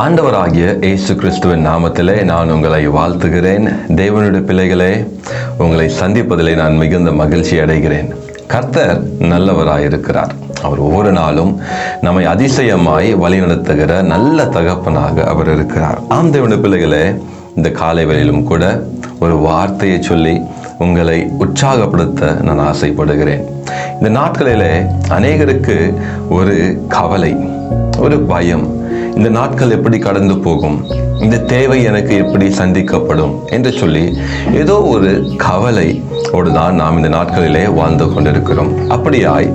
ஆண்டவராகிய இயேசு கிறிஸ்துவின் நாமத்திலே நான் உங்களை வாழ்த்துகிறேன். தேவனுடைய பிள்ளைகளே, உங்களை சந்திப்பதிலே நான் மிகுந்த மகிழ்ச்சி அடைகிறேன். கர்த்தர் நல்லவராயிருக்கிறார். அவர் ஒவ்வொரு நாளும் நம்மை அதிசயமாய் வழிநடத்துகிற நல்ல தகப்பனாக அவர் இருக்கிறார். தேவனுடைய பிள்ளைகளே, இந்த காலை வேளையிலும் கூட ஒரு வார்த்தையை சொல்லி உங்களை உற்சாகப்படுத்த நான் ஆசைப்படுகிறேன். இந்த நாட்களிலே அநேகருக்கு ஒரு கவலை, ஒரு பயம், இந்த நாட்கள் எப்படி கடந்து போகும், இந்த தேவை எனக்கு எப்படி சந்திக்கப்படும் என்று சொல்லி ஏதோ ஒரு கவலையோடு தான் நாம் இந்த நாட்களிலே வாழ்ந்து கொண்டிருக்கிறோம். அப்படியாய்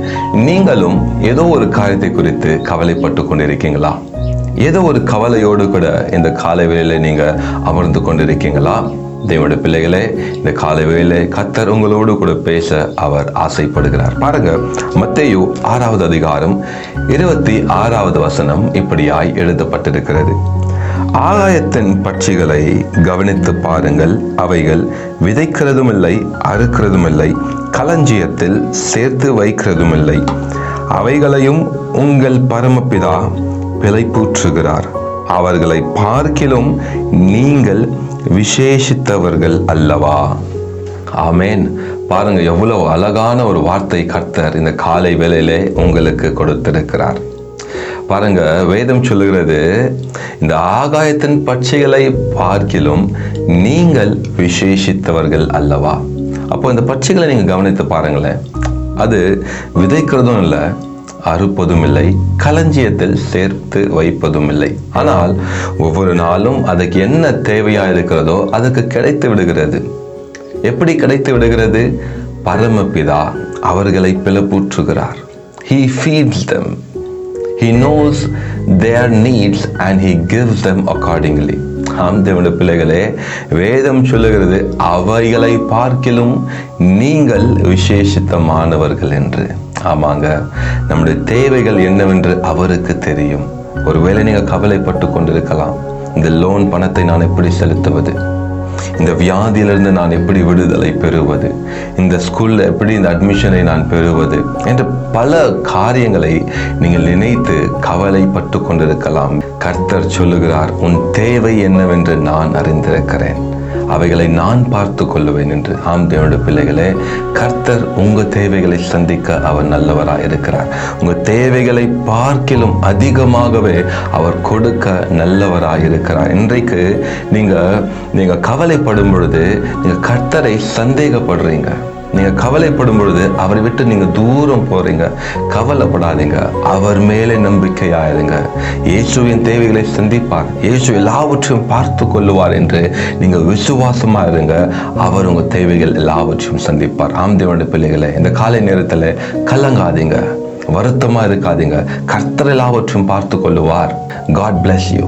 நீங்களும் ஏதோ ஒரு காரியத்தை குறித்து கவலைப்பட்டு கொண்டிருக்கீங்களா? ஏதோ ஒரு கவலையோடு கூட இந்த காலை வேளையில நீங்க அமர்ந்து கொண்டிருக்கீங்களா? தேவனுடைய பிள்ளைகளே, இந்த காலை வேளையிலே கர்த்தர் உங்களோடு கூட பேச அவர் ஆசைப்படுகிறார். பாருங்க, மத்தேயு 6வது அதிகாரம் 26வது வசனம் இப்படியாய் எழுதப்பட்டிருக்கிறது. ஆகாயத்தின் பட்சிகளை கவனித்து பாருங்கள், அவைகள் விதைக்கிறதும் இல்லை, அறுக்கிறதும் இல்லை, களஞ்சியத்தில் சேர்த்து வைக்கிறதும் இல்லை, அவைகளையும் உங்கள் பரமபிதா பிழைப்பூற்றுகிறார். அவர்களை பார்க்கிலும் நீங்கள் விசேஷித்தவர்கள் அல்லவா? ஆமேன். பாருங்க, எவ்வளவு அழகான ஒரு வார்த்தை கர்த்தர் இந்த காலை வேளையிலே உங்களுக்கு கொடுத்திருக்கிறார். பாருங்க, வேதம் சொல்லுகிறது, இந்த ஆகாயத்தின் பட்சிகளை பார்க்கிலும் நீங்கள் விசேஷித்தவர்கள் அல்லவா? அப்போ இந்த பட்சிகளை நீங்க கவனித்து பாருங்களேன். அது விதைக்கிறதும் இல்லை, அறுப்பதும் இல்லை, களஞ்சியத்தில் சேர்த்து வைப்பதும் இல்லை. ஆனால் ஒவ்வொரு நாளும் அதுக்கு என்ன தேவையா இருக்கிறதோ அதுக்கு கிடைத்து விடுகிறது. எப்படி கிடைத்து விடுகிறது? பரமபிதா அவர்களை பிளப்பூற்றுகிறார். He feeds them. He knows their needs and he gives them accordingly. தேவனுடைய பிள்ளைகளே, வேதம் சொல்லுகிறது, அவைகளை பார்க்கிலும் நீங்கள் விசேஷித்தமானவர்கள் என்று. ஆமாங்க, நம்முடைய தேவைகள் என்னவென்று அவருக்கு தெரியும். ஒருவேளை நீங்க கவலைப்பட்டு கொண்டிருக்கலாம், இந்த லோன் பணத்தை நான் எப்படி செலுத்துவது, இந்த வியாதியிலிருந்து நான் எப்படி விடுதலை பெறுவது, இந்த ஸ்கூல்ல எப்படி இந்த அட்மிஷனை நான் பெறுவது என்ற பல காரியங்களை நீங்கள் நினைத்து கவலைப்பட்டு கொண்டிருக்கலாம். கர்த்தர் சொல்லுகிறார், உன் தேவை என்னவென்று நான் அறிந்திருக்கிறேன், அவைகளை நான் பார்த்து கொள்ளுவேன் என்று. தேவனுடைய பிள்ளைகளே, கர்த்தர் உங்க தேவைகளை சந்திக்க அவர் நல்லவராய் இருக்கிறார். உங்க தேவைகளை பார்க்கிலும் அதிகமாகவே அவர் கொடுக்க நல்லவராய் இருக்கிறார். இன்றைக்கு நீங்க கவலைப்படும் பொழுது நீங்க கர்த்தரை சந்தேகப்படுறீங்க. நீங்க கவலைப்படும் பொழுது அவரை விட்டு நீங்க தூரம் போறீங்க. கவலைப்படாதீங்க, அவர் மேலே நம்பிக்கையாயிருங்க. இயேசுவின் தேவைகளை சந்திப்பார், இயேசு எல்லாவற்றையும் பார்த்து கொள்ளுவார் என்று நீங்க விசுவாசமா இருங்க. அவர் உங்க தேவைகள் எல்லாவற்றையும் சந்திப்பார். தேவனுடைய பிள்ளைகளை, இந்த காலை நேரத்தில் கலங்காதீங்க, வருத்தமா இருக்காதீங்க. கர்த்தர் எல்லாவற்றையும் பார்த்து கொள்ளுவார். God bless you.